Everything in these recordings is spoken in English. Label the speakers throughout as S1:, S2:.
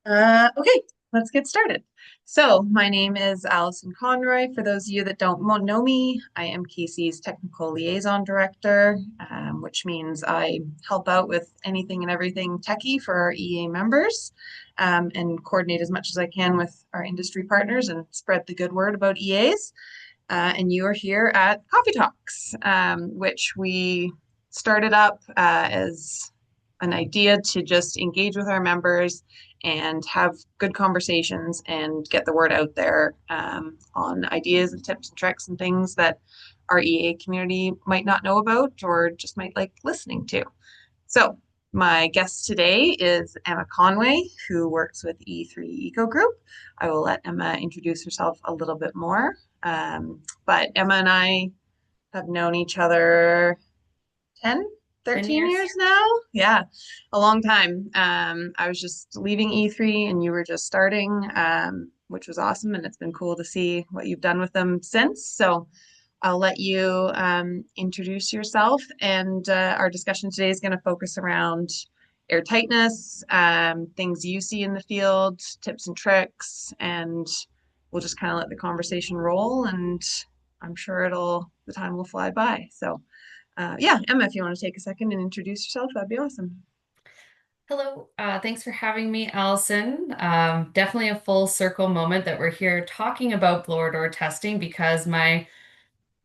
S1: Okay, let's get started. So, my name is Allison Conroy. For those of you that don't know me, I am Casey's Technical Liaison Director, which means I help out with anything and everything techie for our EA members, and coordinate as much as I can with our industry partners and spread the good word about EAs. And you are here at Coffee Talks, which we started up as an idea to just engage with our members and have good conversations and get the word out there on ideas and tips and tricks and things that our EA community might not know about or just might like listening to. So, my guest today is Emma Conway, who works with E3 Eco Group. I will let Emma introduce herself a little bit more. But Emma and I have known each other 10,
S2: 10
S1: 13
S2: years.
S1: years now. Yeah, a long time. I was just leaving E3 and you were just starting, which was awesome. And it's been cool to see what you've done with them since. So I'll let you introduce yourself. And our discussion today is going to focus around air tightness, things you see in the field, tips and tricks, and we'll just kind of let the conversation roll. And I'm sure the time will fly by. So, yeah, Emma, if you want to take a second and introduce yourself, that'd be awesome.
S2: Hello. Thanks for having me, Allison. Definitely a full circle moment that we're here talking about blower door testing because my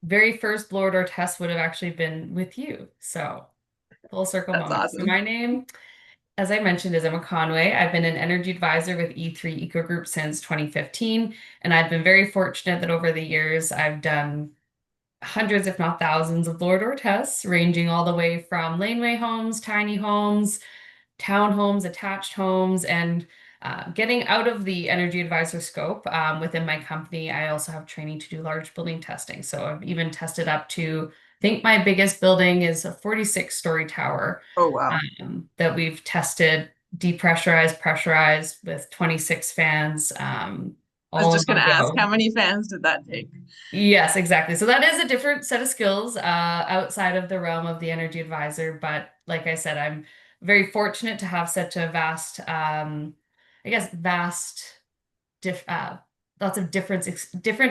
S2: very first blower door test would have actually been with you. So full circle
S1: That's
S2: moment. So
S1: awesome.
S2: my name, as I mentioned, is Emma Conway. I've been an energy advisor with E3 Eco Group since 2015, and I've been very fortunate that over the years I've done hundreds, if not thousands, of blower door tests, ranging all the way from laneway homes, tiny homes, townhomes, attached homes, and getting out of the energy advisor scope within my company. I also have training to do large building testing. So I've even tested up to, I think my biggest building is a 46-story tower
S1: Oh, wow.
S2: that we've tested depressurized, pressurized with 26 fans,
S1: I was
S2: all in
S1: just going
S2: one
S1: to ask,
S2: go.
S1: how many fans did that take?
S2: Yes, exactly. So that is a different set of skills outside of the realm of the energy advisor. But like I said, I'm very fortunate to have such a vast, I guess, diff, uh, lots of different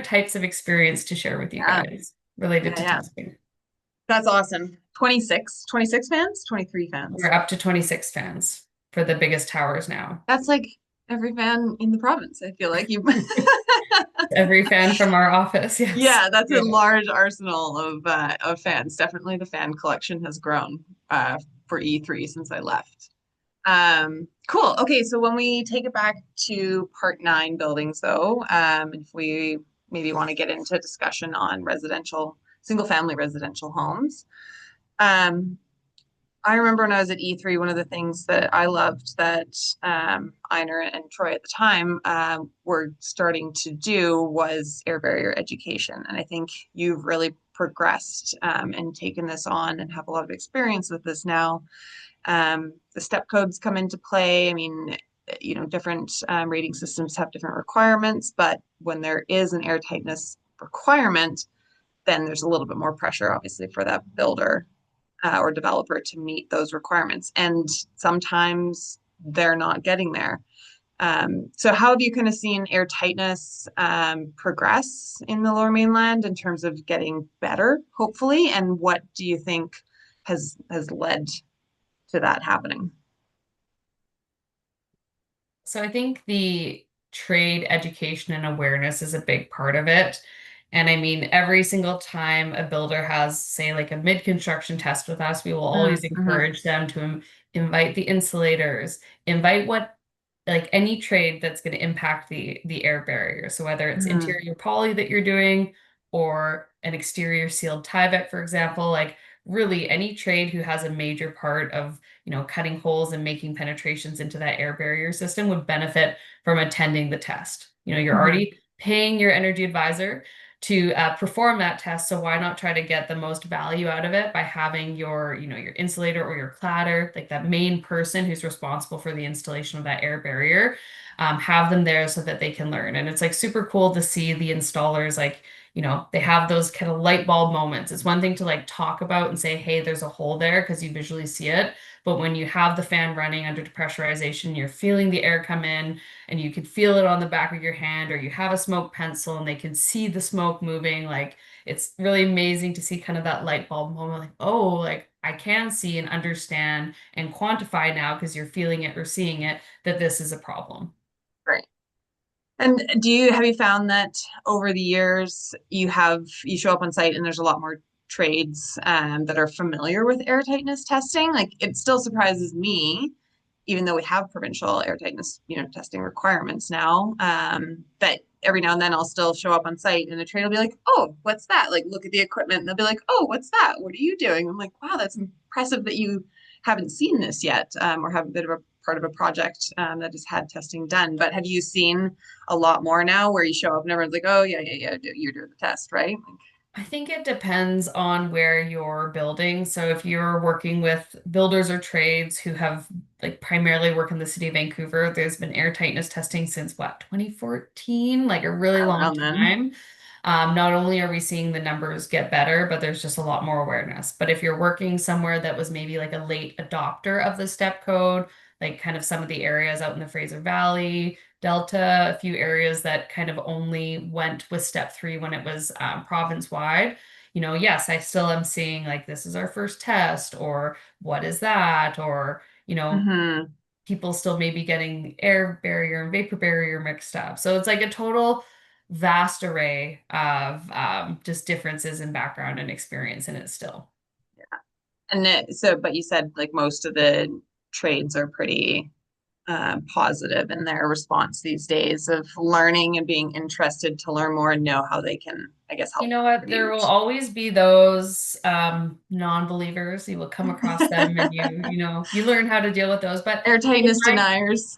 S2: types of experience to share with you
S1: Yeah,
S2: guys related
S1: yeah,
S2: to
S1: yeah.
S2: testing.
S1: That's awesome. 26 fans, 23
S2: We're
S1: fans.
S2: up to 26 fans for the biggest towers now.
S1: That's like every fan in the province. I feel like you.
S2: Every fan from our office, yes.
S1: Yeah, that's a
S2: Yeah.
S1: large arsenal of fans. Definitely the fan collection has grown for E3 since I left. Cool. Okay, so when we take it back to part nine buildings, though, if we maybe want to get into discussion on single family residential homes. Um, I remember when I was at E3, one of the things that I loved that Einar and Troy at the time were starting to do was air barrier education. And I think you've really progressed and taken this on and have a lot of experience with this now. The step codes come into play. I mean, different rating systems have different requirements, but when there is an air tightness requirement, then there's a little bit more pressure, obviously, for that builder or developer to meet those requirements. And sometimes they're not getting there. So how have you kind of seen air tightness progress in the Lower Mainland in terms of getting better, hopefully? And what do you think has led to that happening?
S2: So I think the trade education and awareness is a big part of it. And I mean, every single time a builder has, say, like a mid-construction test with us, we will always
S1: Mm-hmm.
S2: encourage them to invite the insulators, invite like any trade that's going to impact the air barrier. So whether it's
S1: Mm-hmm.
S2: interior poly that you're doing or an exterior sealed Tyvek, for example, like really any trade who has a major part of cutting holes and making penetrations into that air barrier system would benefit from attending the test. You're
S1: Mm-hmm.
S2: already paying your energy advisor to perform that test, so why not try to get the most value out of it by having your insulator or your cladder, like that main person who's responsible for the installation of that air barrier, have them there so that they can learn. And it's like super cool to see the installers like they have those kind of light bulb moments. It's one thing to like talk about and say, hey, there's a hole there because you visually see it. But when you have the fan running under depressurization, you're feeling the air come in and you can feel it on the back of your hand, or you have a smoke pencil and they can see the smoke moving. Like it's really amazing to see kind of that light bulb moment, like, oh, like I can see and understand and quantify now because you're feeling it or seeing it that this is a problem.
S1: Right. And have you found that over the years you show up on site and there's a lot more trades that are familiar with air tightness testing? Like it still surprises me, even though we have provincial air tightness, testing requirements now, that every now and then I'll still show up on site and the trade will be like, "Oh, what's that?" Like look at the equipment and they'll be like, "Oh, what's that? What are you doing?" I'm like, "Wow, that's impressive that you haven't seen this yet, or have a bit of a part of a project that has had testing done." But have you seen a lot more now where you show up and everyone's like, "Oh, yeah, yeah, yeah, you're doing the test, right?" Like,
S2: I think it depends on where you're building. So if you're working with builders or trades who have like primarily work in the city of Vancouver, there's been air tightness testing since what, 2014, like a really long
S1: around then.
S2: time. Not only are we seeing the numbers get better, but there's just a lot more awareness. But if you're working somewhere that was maybe like a late adopter of the step code, like kind of some of the areas out in the Fraser Valley, Delta, a few areas that kind of only went with step three when it was province wide. Yes, I still am seeing like this is our first test, or what is that, or
S1: Hmm.
S2: people still maybe getting air barrier and vapor barrier mixed up. So it's like a total vast array of just differences in background and experience in it still.
S1: And but you said like most of the trades are pretty positive in their response these days of learning and being interested to learn more and know how they can, I guess,
S2: You
S1: help
S2: know what? There will
S1: contribute.
S2: always be those non-believers. You will come across them and you learn how to deal with those. But
S1: Air
S2: in
S1: tightness
S2: my
S1: deniers.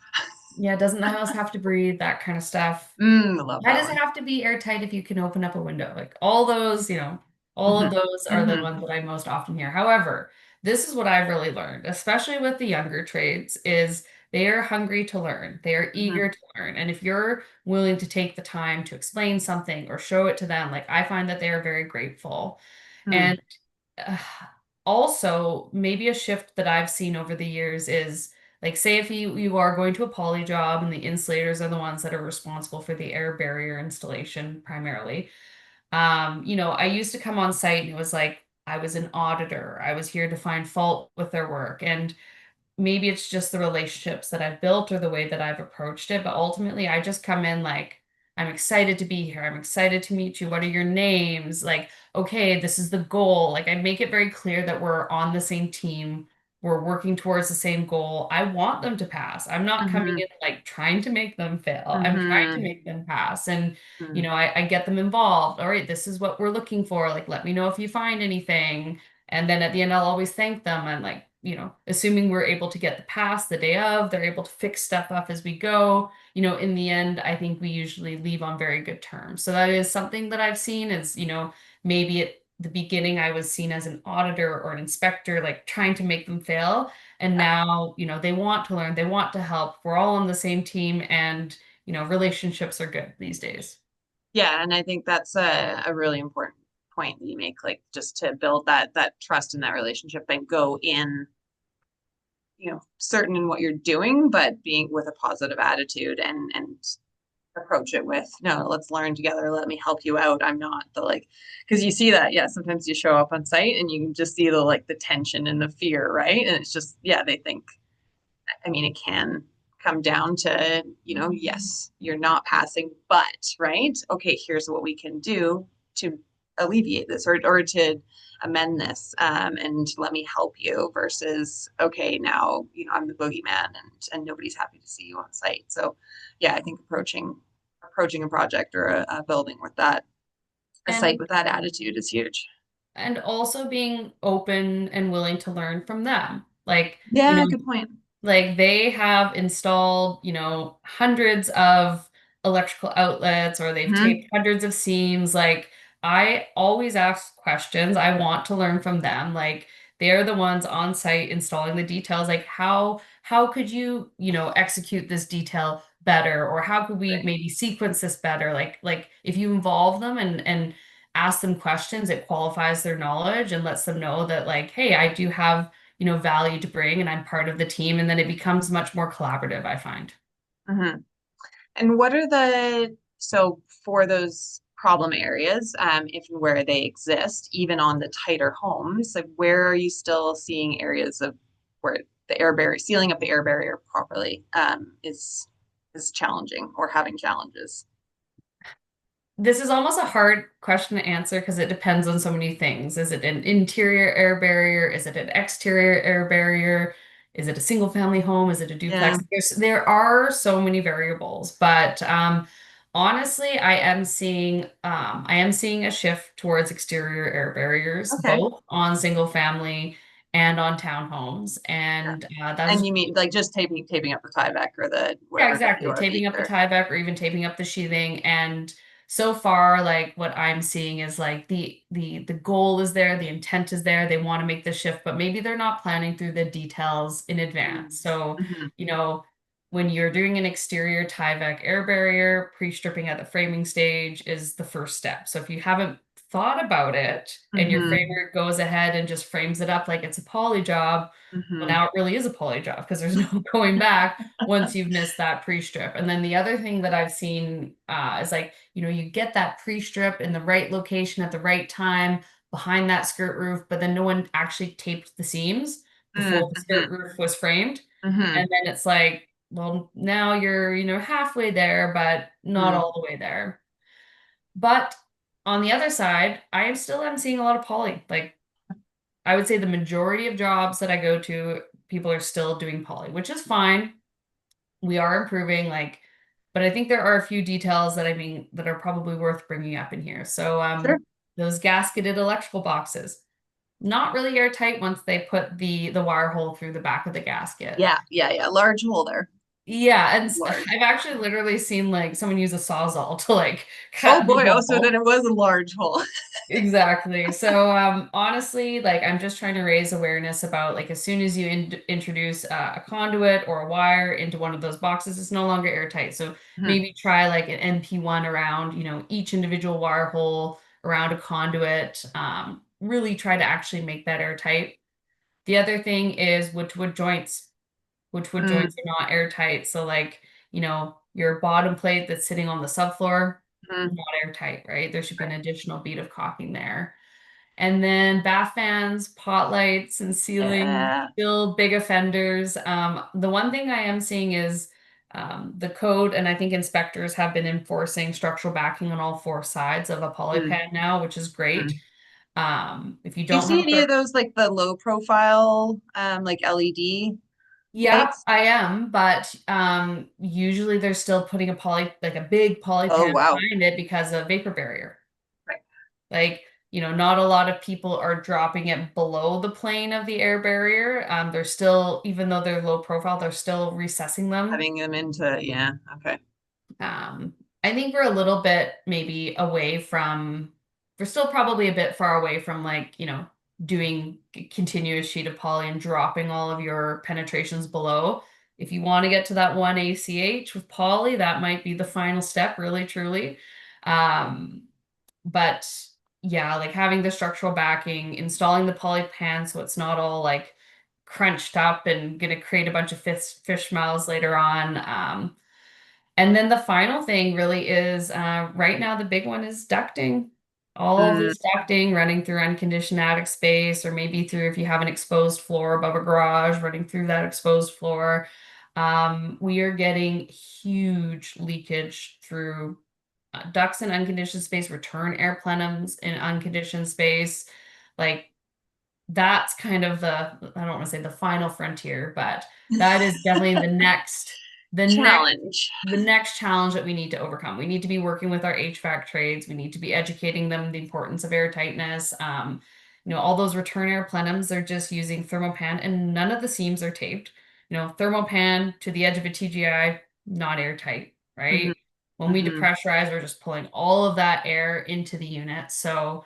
S2: yeah, doesn't the house have to breathe? That kind of stuff.
S1: I love
S2: Why
S1: that
S2: does it
S1: one.
S2: have to be airtight if you can open up a window? Like all those, all of
S1: Hmm.
S2: those are the
S1: Hmm.
S2: ones that I most often hear. However, this is what I've really learned, especially with the younger trades, is they are hungry to learn. They are
S1: Hmm.
S2: eager to learn. And if you're willing to take the time to explain something or show it to them, like I find that they are very grateful.
S1: Hmm.
S2: And uh, also, maybe a shift that I've seen over the years is like, say, if you are going to a poly job and the insulators are the ones that are responsible for the air barrier installation primarily. I used to come on site and it was like I was an auditor. I was here to find fault with their work. And maybe it's just the relationships that I've built or the way that I've approached it. But ultimately, I just come in like, I'm excited to be here. I'm excited to meet you. What are your names? Like, okay, this is the goal. Like, I make it very clear that we're on the same team. We're working towards the same goal. I want them to pass. I'm not coming
S1: Hmm.
S2: in like trying to make them fail. I'm trying to
S1: Hmm.
S2: make them pass. And,
S1: Hmm.
S2: I get them involved. All right, this is what we're looking for. Like, let me know if you find anything. And then at the end, I'll always thank them and like, assuming we're able to get the pass the day of, they're able to fix stuff up as we go. In the end, I think we usually leave on very good terms. So that is something that I've seen is, maybe at the beginning I was seen as an auditor or an inspector, like trying to make them fail. And now, they want to learn, they want to help. We're all on the same team and, relationships are good these days.
S1: Yeah, and I think that's a really important point that you make, like just to build that trust in that relationship and go in, certain in what you're doing, but being with a positive attitude and approach it with, no, let's learn together. Let me help you out. I'm not the like, because you see that, yeah, sometimes you show up on site and you can just see the like the tension and the fear, right? And it's just, yeah, they think, I mean, it can come down to, yes, you're not passing, but, right? Okay, here's what we can do to alleviate this or to amend this, and let me help you versus, okay, now, I'm the boogeyman and nobody's happy to see you on site. So yeah, I think approaching a project or a building with a site
S2: And
S1: with that attitude is huge.
S2: and also being open and willing to learn from them. Like,
S1: Yeah, good point.
S2: like they have installed, hundreds of electrical outlets or they've taped
S1: Hmm.
S2: hundreds of seams. Like I always ask questions. I want to learn from them. Like they're the ones on site installing the details. Like how could you, execute this detail better? Or how could we
S1: Right.
S2: maybe sequence this better? Like if you involve them and ask them questions, it qualifies their knowledge and lets them know that like, hey, I do have, value to bring and I'm part of the team. And then it becomes much more collaborative, I find.
S1: Hmm. And what are so for those problem areas, if and where they exist, even on the tighter homes, like where are you still seeing areas of where the air barrier, sealing up the air barrier properly, is challenging or having challenges?
S2: This is almost a hard question to answer because it depends on so many things. Is it an interior air barrier? Is it an exterior air barrier? Is it a single family home? Is it a
S1: Yeah.
S2: duplex? There are so many variables, but honestly, I am seeing a shift towards exterior air barriers,
S1: Okay.
S2: both on single family and on townhomes,
S1: Yeah.
S2: and that
S1: And
S2: is
S1: you mean like just taping up the Tyvek or the
S2: yeah,
S1: whatever
S2: exactly. Taping up the
S1: WRV or
S2: tieback or even taping up the sheathing. And so far, like what I'm seeing is like the goal is there, the intent is there. They want to make the shift, but maybe they're not planning through the details in advance. So,
S1: mm-hmm.
S2: you know, when you're doing an exterior Tyvek air barrier, pre-stripping at the framing stage is the first step. So if you haven't thought about it and your
S1: Mm-hmm.
S2: framer goes ahead and just frames it up like it's a poly job, well,
S1: Mm-hmm.
S2: now it really is a poly job because there's no going back once you've missed that pre-strip. And then the other thing that I've seen is like, you get that pre-strip in the right location at the right time behind that skirt roof, but then no one actually taped the seams before the
S1: Mm-hmm.
S2: skirt roof was framed.
S1: Mm-hmm.
S2: And then it's like, well, now you're, halfway there, but not
S1: Mm-hmm.
S2: all the way there. But on the other side, I'm seeing a lot of poly. Like I would say the majority of jobs that I go to, people are still doing poly, which is fine. We are improving, like, but I think there are a few details that are probably worth bringing up in here. So,
S1: Sure.
S2: those gasketed electrical boxes, not really airtight once they put the wire hole through the back of the gasket.
S1: Yeah, yeah, yeah. Large holder.
S2: Yeah, and
S1: Large.
S2: I've actually literally seen like someone use a sawzall to like
S1: Oh
S2: cut the
S1: boy, oh, so then
S2: hole.
S1: it was a large hole.
S2: Exactly. So, honestly, like I'm just trying to raise awareness about like as soon as you introduce a conduit or a wire into one of those boxes, it's no longer airtight. So
S1: Mhm.
S2: maybe try like an NP1 around, each individual wire hole around a conduit. Really try to actually make that airtight. The other thing is wood joints. Wood
S1: Mm,
S2: joints are not airtight. So like, your bottom plate that's sitting on the subfloor,
S1: mm.
S2: not airtight, right? There should be an additional bead of caulking there. And then bath fans, pot lights, and ceiling,
S1: Yeah.
S2: still big offenders. The one thing I am seeing is the code, and I think inspectors have been enforcing structural backing on all four sides of a
S1: Mm,
S2: polypad now, which is great.
S1: mm.
S2: If you
S1: Do you
S2: don't have
S1: see
S2: a
S1: any of those like the low profile like LED
S2: yeah,
S1: lights?
S2: I am, but usually they're still putting like a big poly
S1: Oh
S2: pan
S1: wow.
S2: behind it because of vapor barrier.
S1: Right.
S2: Like, not a lot of people are dropping it below the plane of the air barrier. They're still, even though they're low profile, they're still recessing them.
S1: Having them into, yeah, okay.
S2: Um, I think we're a little bit maybe we're still probably a bit far away from like, doing continuous sheet of poly and dropping all of your penetrations below. If you want to get to that 1 ACH with poly, that might be the final step, really, truly. Um, but yeah, like having the structural backing, installing the poly pan so it's not all like crunched up and gonna create a bunch of fish smells later on. And then the final thing really is right now the big one is ducting. All of
S1: Mm,
S2: this ducting running through unconditioned attic space, or maybe through if you have an exposed floor above a garage, running through that exposed floor. We are getting huge leakage through ducts in unconditioned space, return air plenums in unconditioned space. Like that's kind of I don't want to say the final frontier, but that is definitely the next
S1: challenge.
S2: the next challenge that we need to overcome. We need to be working with our HVAC trades. We need to be educating them the importance of air tightness. All those return air plenums, they're just using thermopan and none of the seams are taped. Thermopan to the edge of a TGI, not airtight,
S1: Hmm.
S2: right? When we
S1: Hmm.
S2: depressurize, we're just pulling all of that air into the unit. So,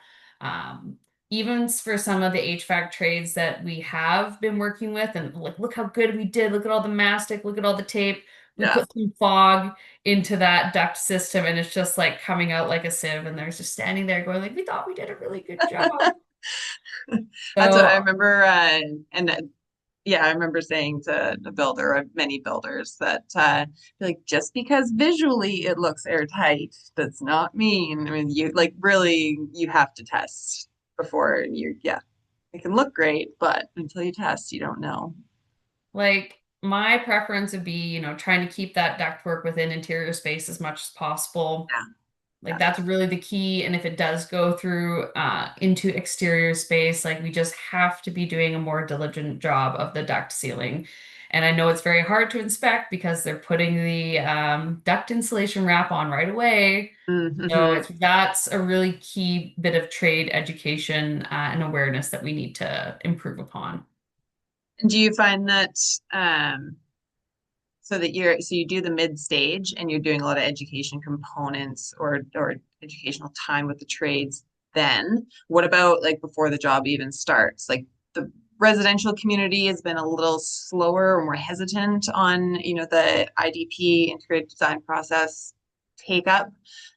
S2: even for some of the HVAC trades that we have been working with, and like, look how good we did. Look at all the mastic, look at all the tape. We
S1: Yeah.
S2: put some fog into that duct system, and it's just like coming out like a sieve, and they're just standing there going like, we thought we did a really good job.
S1: That's what I
S2: So
S1: remember. And yeah, I remember saying to a builder, many builders, that like just because visually it looks airtight does not mean. I mean, you like really you have to test before you. Yeah, it can look great, but until you test, you don't know.
S2: like my preference would be, trying to keep that ductwork within interior space as much as possible.
S1: Yeah,
S2: Like
S1: yeah.
S2: that's really the key. And if it does go through into exterior space, like we just have to be doing a more diligent job of the duct sealing. And I know it's very hard to inspect because they're putting the duct insulation wrap on right away. So
S1: Mm-hmm.
S2: that's a really key bit of trade education and awareness that we need to improve upon.
S1: And do you find that um, so you do the mid stage and you're doing a lot of education components or educational time with the trades, then what about like before the job even starts? Like the residential community has been a little slower or more hesitant on, the IDP integrated design process take up.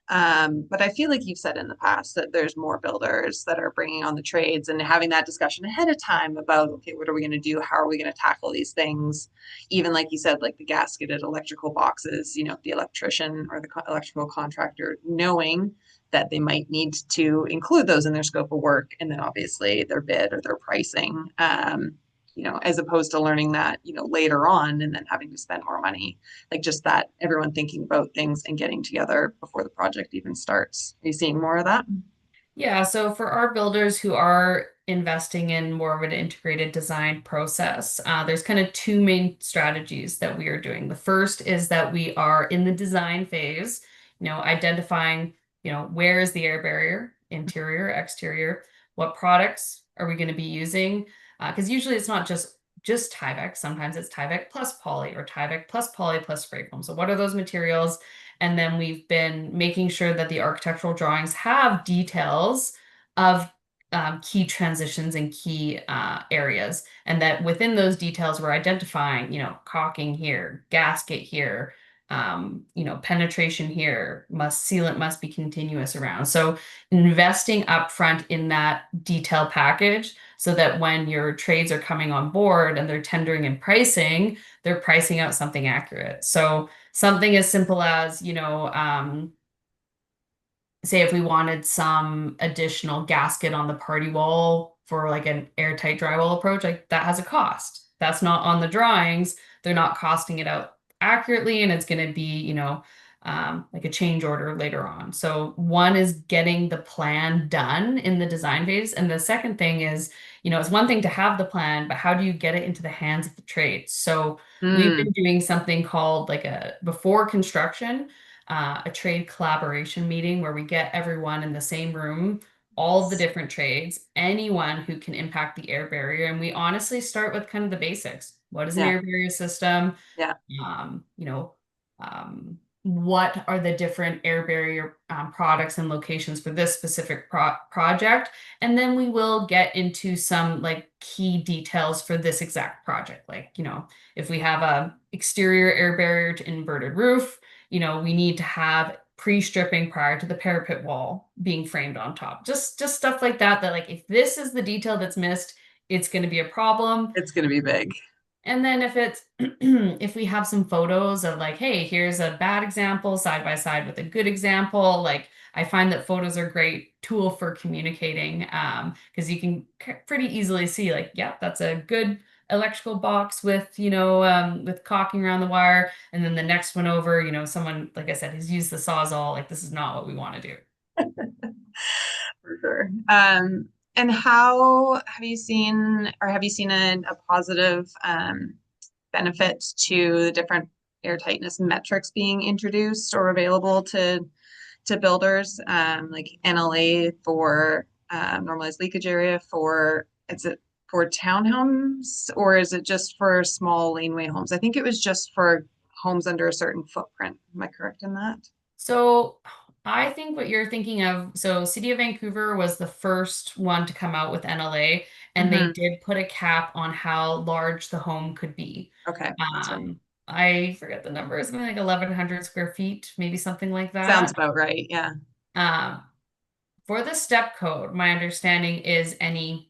S1: But I feel like you've said in the past that there's more builders that are bringing on the trades and having that discussion ahead of time about, okay, what are we going to do? How are we going to tackle these things? Even like you said, like the gasketed electrical boxes, the electrician or the electrical contractor knowing that they might need to include those in their scope of work, and then obviously their bid or their pricing, as opposed to learning that, later on and then having to spend more money. Like just that everyone thinking about things and getting together before the project even starts. Are you seeing more of that?
S2: Yeah, so for our builders who are investing in more of an integrated design process, there's kind of two main strategies that we are doing. The first is that we are in the design phase, identifying, where is the air barrier, interior, exterior, what products are we going to be using? Because usually it's not just Tyvek. Sometimes it's Tyvek plus poly or Tyvek plus poly plus spray foam. So what are those materials? And then we've been making sure that the architectural drawings have details of key transitions and key areas. And that within those details, we're identifying, caulking here, gasket here, penetration here, sealant must be continuous around. So investing upfront in that detail package so that when your trades are coming on board and they're tendering and pricing, they're pricing out something accurate. So something as simple as, say if we wanted some additional gasket on the party wall for like an airtight drywall approach, like that has a cost. That's not on the drawings. They're not costing it out accurately, and it's going to be, like a change order later on. So one is getting the plan done in the design phase, and the second thing is, it's one thing to have the plan, but how do you get it into the hands of the trades? So we've
S1: Mm,
S2: been doing something called like a before construction a trade collaboration meeting where we get everyone in the same room, all of the different trades, anyone who can impact the air barrier. And we honestly start with kind of the basics. What is an
S1: yeah,
S2: air barrier system?
S1: yeah.
S2: um, you know, what are the different air barrier products and locations for this specific project? And then we will get into some like key details for this exact project. Like, if we have a exterior air barrier to inverted roof, we need to have pre-stripping prior to the parapet wall being framed on top. Just stuff like that, that like if this is the detail that's missed, it's going to be a problem.
S1: It's going to be big.
S2: And then if it's if we have some photos of like, hey, here's a bad example side by side with a good example, like I find that photos are a great tool for communicating because you can pretty easily see like, yeah, that's a good electrical box with, with caulking around the wire. And then the next one over, someone, like I said, has used the Sawzall, like this is not what we want to do.
S1: For sure. And how have you seen a positive benefit to the different airtightness metrics being introduced or available to builders, like NLA for normalized leakage area is it for townhomes or is it just for small laneway homes? I think it was just for homes under a certain footprint. Am I correct in that?
S2: So I think what you're thinking of, so City of Vancouver was the first one to come out with NLA, and they
S1: Hmm.
S2: did put a cap on how large the home could be.
S1: Okay, that's right.
S2: I forget the number, it's something like 1,100 square feet, maybe something like
S1: Sounds
S2: that.
S1: about right. Yeah.
S2: Um, For the step code, my understanding is any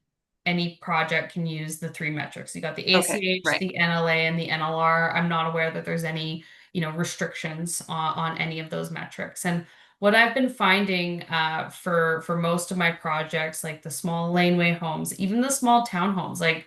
S2: project can use the three metrics. You got the
S1: Okay,
S2: ACH,
S1: right.
S2: the NLA, and the NLR. I'm not aware that there's any, restrictions on any of those metrics. And what I've been finding for most of my projects, like the small laneway homes, even the small townhomes, like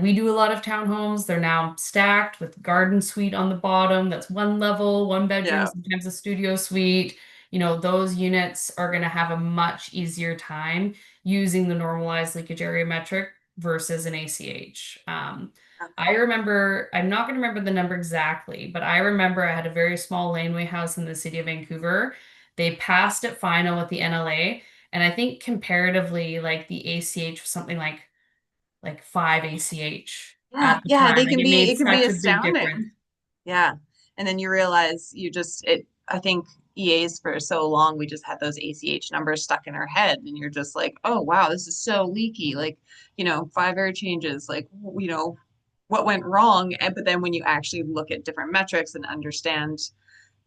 S2: we do a lot of townhomes. They're now stacked with garden suite on the bottom. That's one level, one bedroom,
S1: Yeah.
S2: sometimes a studio suite. Those units are going to have a much easier time using the normalized leakage area metric versus an ACH. I remember, I'm not going to remember the number exactly, but I remember I had a very small laneway house in the city of Vancouver. They passed at final with the NLA, and I think comparatively, like the ACH was something like 5 ACH
S1: Yeah,
S2: at the
S1: yeah,
S2: time.
S1: they
S2: Like
S1: can
S2: it
S1: be,
S2: made
S1: it can be
S2: such a big difference.
S1: astounding. Yeah. And then you realize I think EAs for so long, we just had those ACH numbers stuck in our head. And you're just like, oh, wow, this is so leaky. Like, 5 air changes, like, what went wrong. But then when you actually look at different metrics and understand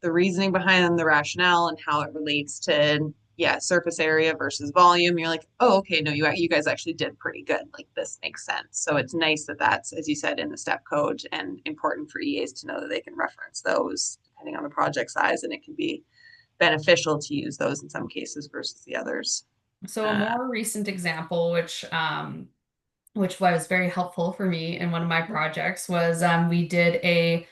S1: the reasoning behind them, the rationale, and how it relates to, yeah, surface area versus volume. You're like, oh, okay, no, you guys actually did pretty good. Like this makes sense. So it's nice that that's, as you said, in the step code, and important for EAs to know that they can reference those depending on the project size, and it can be beneficial to use those in some cases versus the others.
S2: So a
S1: Uh,
S2: more recent example, which was very helpful for me in one of my projects, was we did a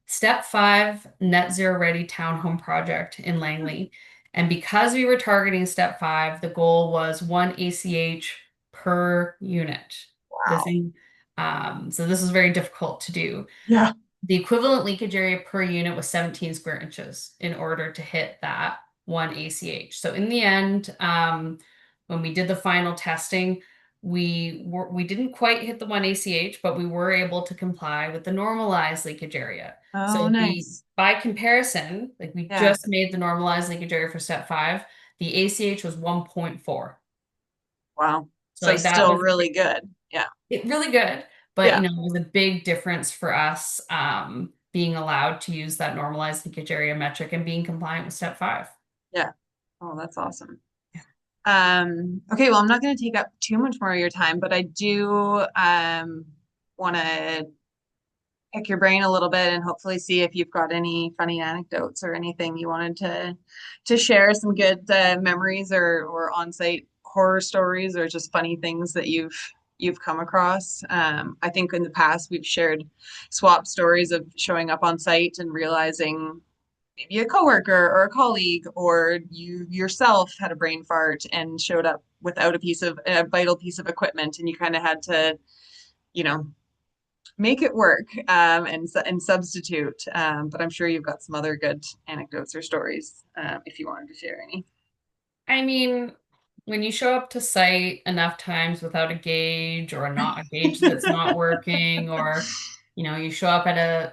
S2: step 5 net zero ready townhome project in Langley. And because we were targeting step 5, the goal was one ACH per unit. The
S1: wow.
S2: thing, so this was very difficult to do.
S1: Yeah.
S2: The equivalent leakage area per unit was 17 square inches in order to hit that one ACH. So in the end, when we did the final testing, we didn't quite hit the one ACH, but we were able to comply with the normalized leakage area.
S1: Oh,
S2: So the
S1: nice.
S2: by comparison, like we
S1: Yeah.
S2: just made the normalized leakage area for step 5, the ACH was 1.4.
S1: Wow.
S2: So
S1: So
S2: like that
S1: still
S2: was
S1: really good. Yeah.
S2: really good, but
S1: Yeah.
S2: it was a big difference for us being allowed to use that normalized leakage area metric and being compliant with step 5.
S1: Yeah. Oh, that's awesome. Okay, well, I'm not going to take up too much more of your time, but I do want to pick your brain a little bit and hopefully see if you've got any funny anecdotes or anything you wanted to share, some good memories or on-site horror stories or just funny things that you've come across. I think in the past we've shared swap stories of showing up on site and realizing maybe a coworker or a colleague or you yourself had a brain fart and showed up without a vital piece of equipment, and you kind of had to, you know, make it work, and substitute. But I'm sure you've got some other good anecdotes or stories, if you wanted to share any.
S2: I mean, when you show up to site enough times without a gauge or not a gauge that's not working, or you show up at a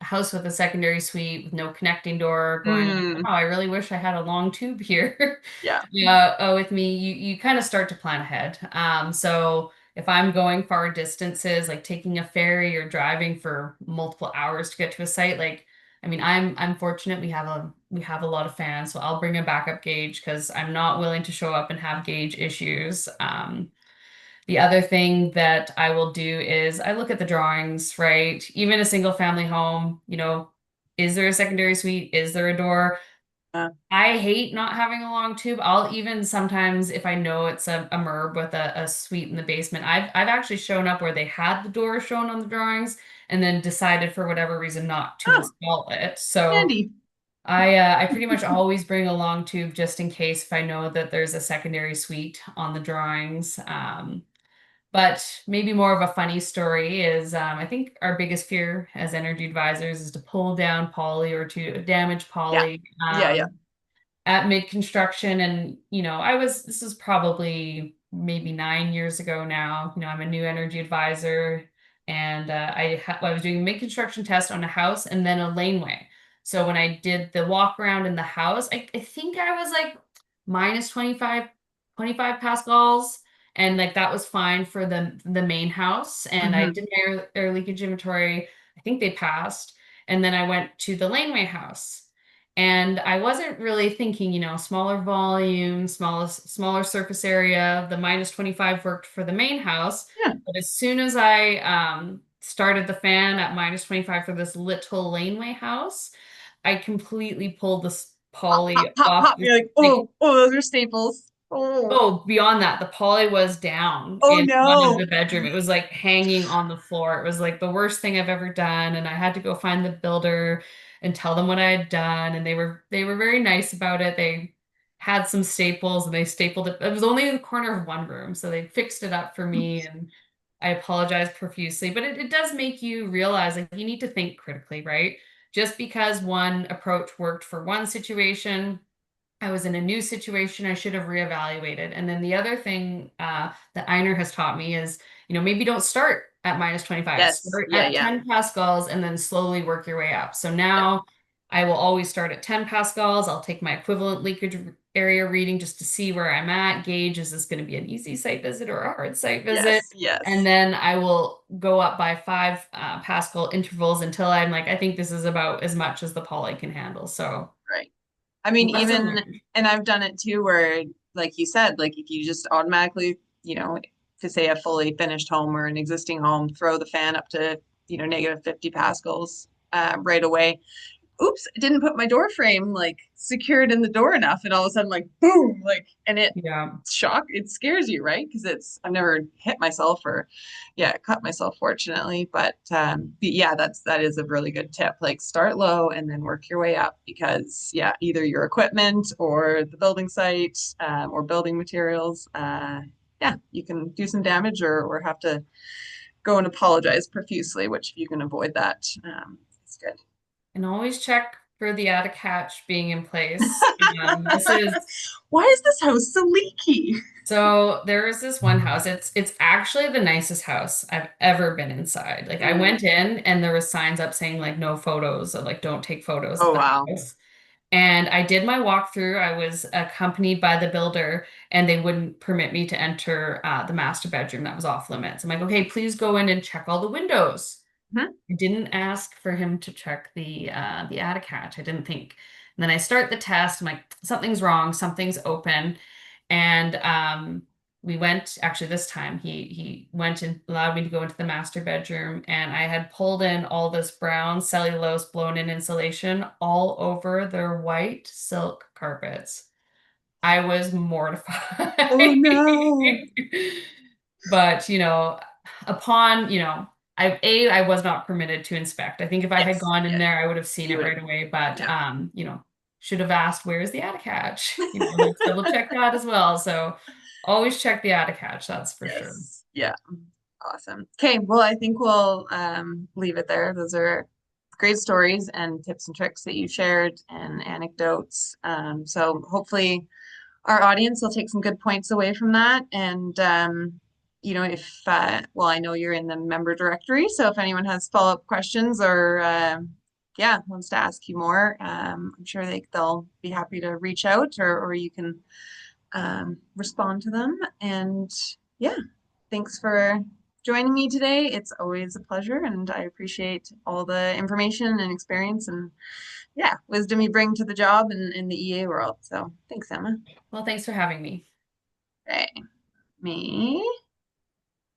S2: house with a secondary suite with no connecting door, going,
S1: Mm,
S2: "Oh, I really wish I had a long tube here."
S1: yeah.
S2: With me, you kind of start to plan ahead. So if I'm going far distances, like taking a ferry or driving for multiple hours to get to a site, like I mean, I'm fortunate we have a lot of fans, so I'll bring a backup gauge because I'm not willing to show up and have gauge issues. The other thing that I will do is I look at the drawings, right? Even a single family home, is there a secondary suite? Is there a door?
S1: Uh,
S2: I hate not having a long tube. I'll even sometimes, if I know it's a MERB with a suite in the basement, I've actually shown up where they had the door shown on the drawings and then decided for whatever reason not to
S1: oh,
S2: install it. So
S1: handy.
S2: I pretty much always bring a long tube just in case if I know that there's a secondary suite on the drawings. But maybe more of a funny story is I think our biggest fear as energy advisors is to pull down poly or to damage
S1: Yeah.
S2: poly.
S1: Yeah. Yeah.
S2: At mid construction, and this is probably maybe 9 years ago now. I'm a new energy advisor, and I was doing a mid construction test on a house and then a laneway. So when I did the walk around in the house, I think I was like minus 25 pascals. And like that was fine for the main house. And I
S1: Hmm.
S2: did my air leakage inventory. I think they passed. And then I went to the laneway house. And I wasn't really thinking, smaller volume, smaller surface area. The minus 25 worked for the main house.
S1: Yeah.
S2: But as soon as I started the fan at minus 25 for this little laneway house, I completely pulled this
S1: Pop, pop,
S2: poly
S1: pop,
S2: off
S1: pop.
S2: the
S1: You're like,
S2: thing.
S1: oh, those are staples. Oh,
S2: Oh, beyond that, the poly was down
S1: oh
S2: in one of the
S1: no.
S2: bedroom. It was like hanging on the floor. It was like the worst thing I've ever done. And I had to go find the builder and tell them what I had done. And they were very nice about it. They had some staples and they stapled it. It was only in the corner of one room. So they fixed it up for me and I apologize profusely. But it does make you realize like you need to think critically, right? Just because one approach worked for one situation I was in a new situation. I should have reevaluated. And then the other thing that Einer has taught me is, maybe don't start at minus 25,
S1: Yes.
S2: start
S1: Yeah,
S2: at
S1: yeah,
S2: 10 pascals and then slowly work your way up. So
S1: yeah.
S2: now I will always start at 10 pascals. I'll take my equivalent leakage area reading just to see where I'm at, gauge is this going to be an easy site visit or a hard site visit?
S1: Yes,
S2: And
S1: yes.
S2: then I will go up by 5 Pascal intervals until I'm like, I think this is about as much as the poly can handle. So
S1: Right. I mean,
S2: lesson
S1: even,
S2: learned.
S1: and I've done it too, where, like you said, like if you just automatically, to say a fully finished home or an existing home, throw the fan up to, negative 50 pascals right away. Oops, I didn't put my door frame like secured in the door enough. And all of a sudden, like, boom, like, and
S2: Yeah.
S1: it scares you, right? Because I've never hit myself or, yeah, cut myself fortunately. But yeah, that is a really good tip. Like, start low and then work your way up because, yeah, either your equipment or the building site or building materials, yeah, you can do some damage or have to go and apologize profusely, which if you can avoid that, it's good.
S2: And always check for the attic hatch being in place. This is
S1: Why is this house so leaky?
S2: so there is this one house. It's actually the nicest house I've ever been inside. Like I
S1: Mm.
S2: went in and there was signs up saying like no photos or like don't take photos of
S1: Oh
S2: the
S1: wow.
S2: house. And I did my walkthrough. I was accompanied by the builder, and they wouldn't permit me to enter the master bedroom. That was off limits. I'm like, okay, please go in and check all the windows.
S1: Mhm.
S2: I didn't ask for him to check the attic hatch. I didn't think. And then I start the test. I'm like, something's wrong, something's open. And we went, actually this time he went and allowed me to go into the master bedroom and I had pulled in all this brown cellulose blown in insulation all over their white silk carpets. I was
S1: Oh
S2: mortified.
S1: no.
S2: But, upon, I was not permitted to inspect. I think if I had
S1: Yes.
S2: gone in
S1: Yeah.
S2: there, I would have seen
S1: You
S2: it
S1: would have.
S2: right away. But,
S1: Yeah.
S2: should have asked, where's the attic hatch? Let's double check that as well. So always check the attic hatch, that's for sure.
S1: Yes. Yeah. Awesome. Okay. Well, I think we'll leave it there. Those are great stories and tips and tricks that you shared and anecdotes. So hopefully our audience will take some good points away from that. And if well, I know you're in the member directory, so if anyone has follow-up questions or yeah, wants to ask you more, I'm sure they'll be happy to reach out or you can respond to them. And yeah, thanks for joining me today. It's always a pleasure, and I appreciate all the information and experience and yeah, wisdom you bring to the job and in the EA world. So thanks, Emma.
S2: Well, thanks for having me.
S1: Okay, me.